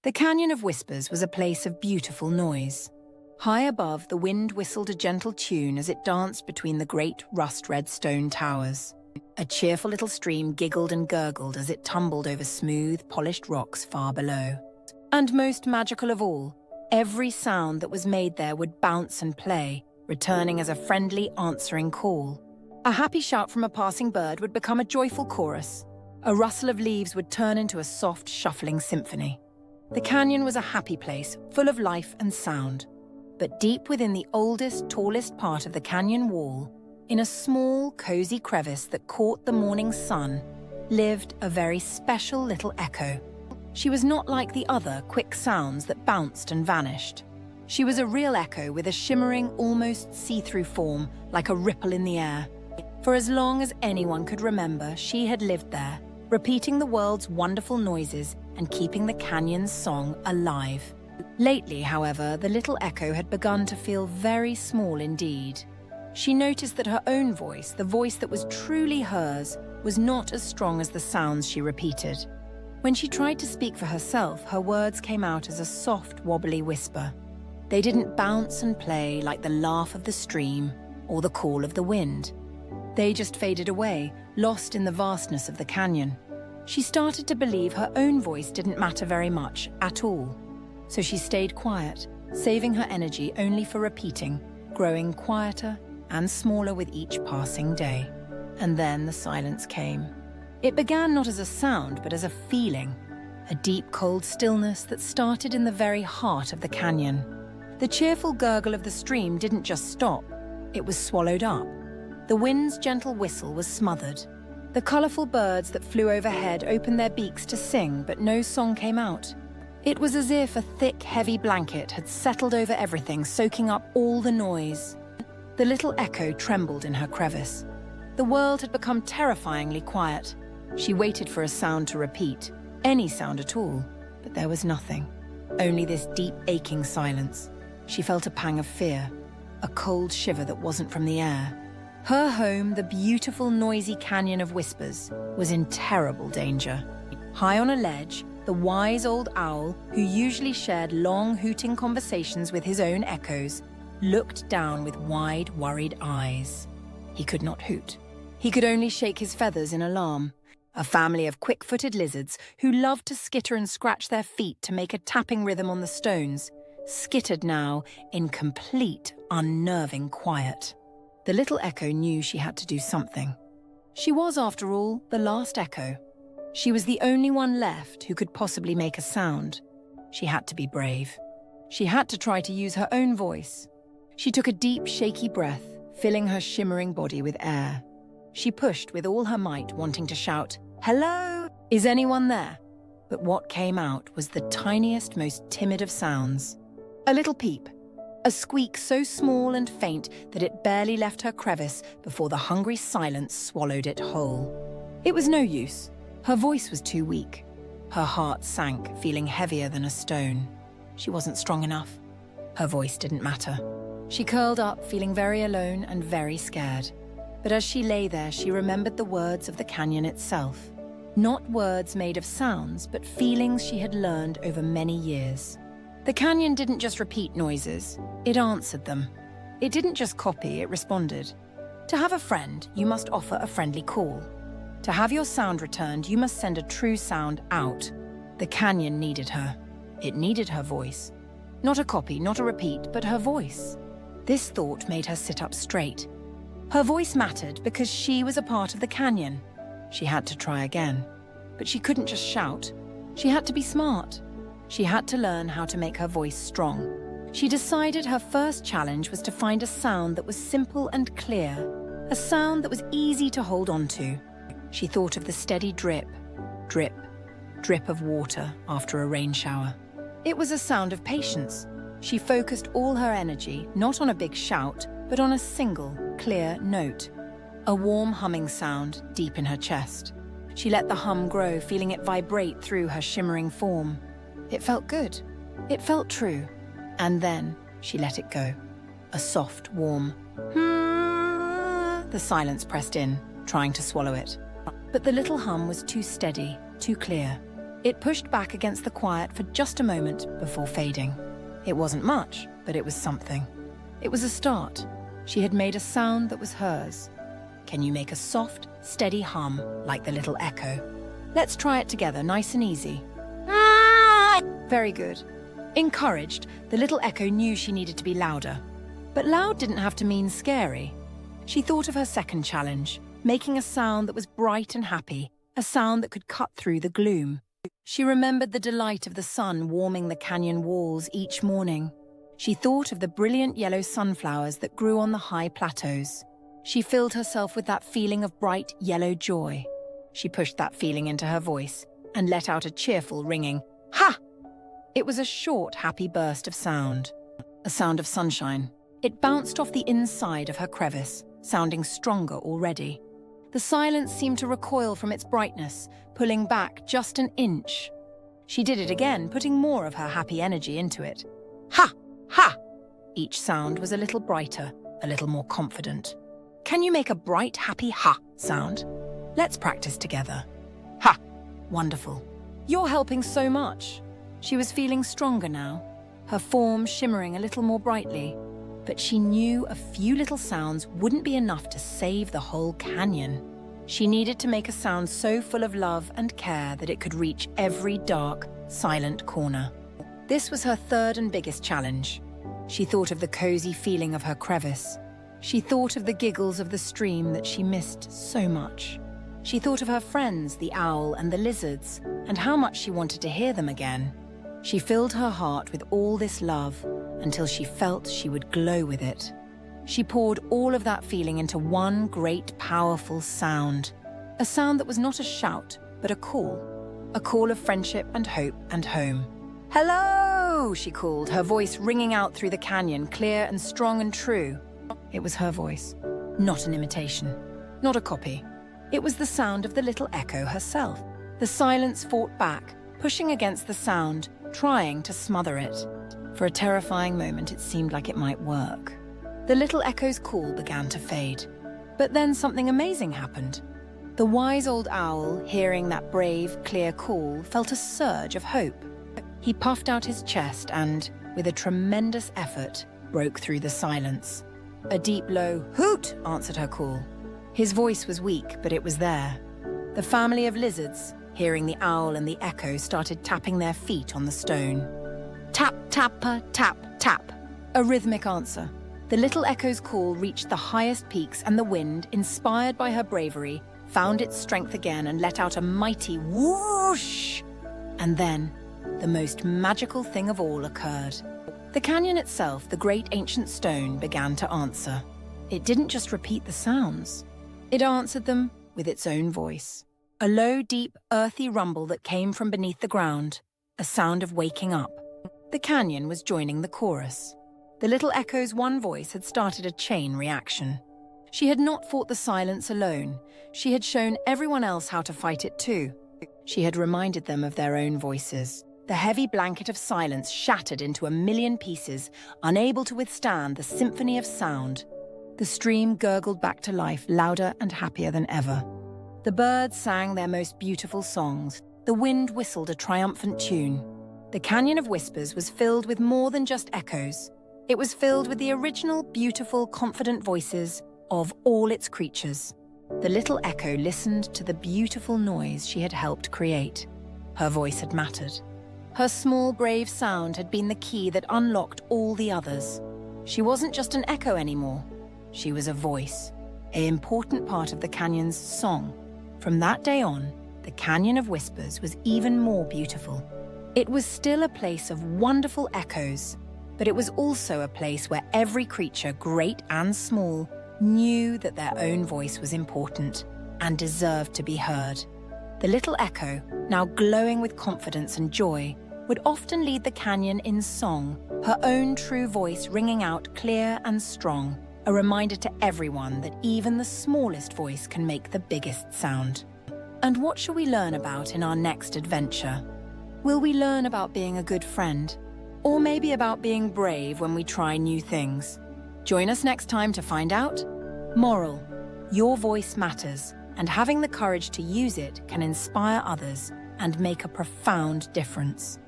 The Canyon of Whispers was a place of beautiful noise. High above, the wind whistled a gentle tune as it danced between the great rust-red stone towers. A cheerful little stream giggled and gurgled as it tumbled over smooth, polished rocks far below. And most magical of all, every sound that was made there would bounce and play, returning as a friendly, answering call. A happy shout from a passing bird would become a joyful chorus. A rustle of leaves would turn into a soft, shuffling symphony. The canyon was a happy place, full of life and sound. But deep within the oldest, tallest part of the canyon wall, in a small, cozy crevice that caught the morning sun, lived a very special little echo. She was not like the other quick sounds that bounced and vanished. She was a real echo with a shimmering, almost see-through form, like a ripple in the air. For as long as anyone could remember, she had lived there, repeating the world's wonderful noises and keeping the canyon's song alive. Lately, however, the little echo had begun to feel very small indeed. She noticed that her own voice, the voice that was truly hers, was not as strong as the sounds she repeated. When she tried to speak for herself, her words came out as a soft, wobbly whisper. They didn't bounce and play like the laugh of the stream or the call of the wind. They just faded away, lost in the vastness of the canyon. She started to believe her own voice didn't matter very much at all. So she stayed quiet, saving her energy only for repeating, growing quieter and smaller with each passing day. And then the silence came. It began not as a sound, but as a feeling, a deep, cold stillness that started in the very heart of the canyon. The cheerful gurgle of the stream didn't just stop, it was swallowed up. The wind's gentle whistle was smothered. The colorful birds that flew overhead opened their beaks to sing, but no song came out. It was as if a thick, heavy blanket had settled over everything, soaking up all the noise. The little echo trembled in her crevice. The world had become terrifyingly quiet. She waited for a sound to repeat, any sound at all, but there was nothing. Only this deep, aching silence. She felt a pang of fear, a cold shiver that wasn't from the air. Her home, the beautiful, noisy Canyon of Whispers, was in terrible danger. High on a ledge, the wise old owl, who usually shared long, hooting conversations with his own echoes, looked down with wide, worried eyes. He could not hoot. He could only shake his feathers in alarm. A family of quick-footed lizards who loved to skitter and scratch their feet to make a tapping rhythm on the stones, skittered now in complete, unnerving quiet. The little echo knew she had to do something. She was, after all, the last echo. She was the only one left who could possibly make a sound. She had to be brave. She had to try to use her own voice. She took a deep, shaky breath, filling her shimmering body with air. She pushed with all her might, wanting to shout, "Hello? Is anyone there?" But what came out was the tiniest, most timid of sounds. A little peep. A squeak so small and faint that it barely left her crevice before the hungry silence swallowed it whole. It was no use. Her voice was too weak. Her heart sank, feeling heavier than a stone. She wasn't strong enough. Her voice didn't matter. She curled up, feeling very alone and very scared. But as she lay there, she remembered the words of the canyon itself. Not words made of sounds, but feelings she had learned over many years. The canyon didn't just repeat noises, it answered them. It didn't just copy, it responded. To have a friend, you must offer a friendly call. To have your sound returned, you must send a true sound out. The canyon needed her. It needed her voice. Not a copy, not a repeat, but her voice. This thought made her sit up straight. Her voice mattered because she was a part of the canyon. She had to try again. But she couldn't just shout. She had to be smart. She had to learn how to make her voice strong. She decided her first challenge was to find a sound that was simple and clear, a sound that was easy to hold on to. She thought of the steady drip, drip, drip of water after a rain shower. It was a sound of patience. She focused all her energy, not on a big shout, but on a single, clear note. A warm humming sound deep in her chest. She let the hum grow, feeling it vibrate through her shimmering form. It felt good. It felt true. And then she let it go. A soft, warm The silence pressed in, trying to swallow it. But the little hum was too steady, too clear. It pushed back against the quiet for just a moment before fading. It wasn't much, but it was something. It was a start. She had made a sound that was hers. Can you make a soft, steady hum like the little echo? Let's try it together, nice and easy. Very good. Encouraged, the little echo knew she needed to be louder. But loud didn't have to mean scary. She thought of her second challenge, making a sound that was bright and happy, a sound that could cut through the gloom. She remembered the delight of the sun warming the canyon walls each morning. She thought of the brilliant yellow sunflowers that grew on the high plateaus. She filled herself with that feeling of bright yellow joy. She pushed that feeling into her voice and let out a cheerful ringing, "Ha!" It was a short, happy burst of sound. A sound of sunshine. It bounced off the inside of her crevice, sounding stronger already. The silence seemed to recoil from its brightness, pulling back just an inch. She did it again, putting more of her happy energy into it. Ha! Ha! Each sound was a little brighter, a little more confident. Can you make a bright, happy ha sound? Let's practice together. Ha! Wonderful. You're helping so much. She was feeling stronger now, her form shimmering a little more brightly. But she knew a few little sounds wouldn't be enough to save the whole canyon. She needed to make a sound so full of love and care that it could reach every dark, silent corner. This was her third and biggest challenge. She thought of the cozy feeling of her crevice. She thought of the giggles of the stream that she missed so much. She thought of her friends, the owl and the lizards, and how much she wanted to hear them again. She filled her heart with all this love until she felt she would glow with it. She poured all of that feeling into one great, powerful sound. A sound that was not a shout, but a call of friendship and hope and home. "Hello!" she called, her voice ringing out through the canyon, clear and strong and true. It was her voice, not an imitation, not a copy. It was the sound of the little echo herself. The silence fought back, pushing against the sound, trying to smother it. For a terrifying moment, it seemed like it might work. The little echo's call began to fade. But then something amazing happened. The wise old owl, hearing that brave, clear call, felt a surge of hope. He puffed out his chest and, with a tremendous effort, broke through the silence. A deep, low hoot answered her call. His voice was weak, but it was there. The family of lizards, hearing the owl and the echo, started tapping their feet on the stone. Tap, tappa, tap, tap. A rhythmic answer. The little echo's call reached the highest peaks, and the wind, inspired by her bravery, found its strength again and let out a mighty whoosh. And then, the most magical thing of all occurred. The canyon itself, the great ancient stone, began to answer. It didn't just repeat the sounds. It answered them with its own voice. A low, deep, earthy rumble that came from beneath the ground, a sound of waking up. The canyon was joining the chorus. The little echo's one voice had started a chain reaction. She had not fought the silence alone. She had shown everyone else how to fight it too. She had reminded them of their own voices. The heavy blanket of silence shattered into a million pieces, unable to withstand the symphony of sound. The stream gurgled back to life, louder and happier than ever. The birds sang their most beautiful songs. The wind whistled a triumphant tune. The Canyon of Whispers was filled with more than just echoes. It was filled with the original, beautiful, confident voices of all its creatures. The little echo listened to the beautiful noise she had helped create. Her voice had mattered. Her small, brave sound had been the key that unlocked all the others. She wasn't just an echo anymore. She was a voice, an important part of the canyon's song. From that day on, the Canyon of Whispers was even more beautiful. It was still a place of wonderful echoes, but it was also a place where every creature, great and small, knew that their own voice was important and deserved to be heard. The little echo, now glowing with confidence and joy, would often lead the canyon in song, her own true voice ringing out clear and strong, a reminder to everyone that even the smallest voice can make the biggest sound. And what shall we learn about in our next adventure? Will we learn about being a good friend? Or maybe about being brave when we try new things? Join us next time to find out. Moral: your voice matters, and having the courage to use it can inspire others, and make a profound difference.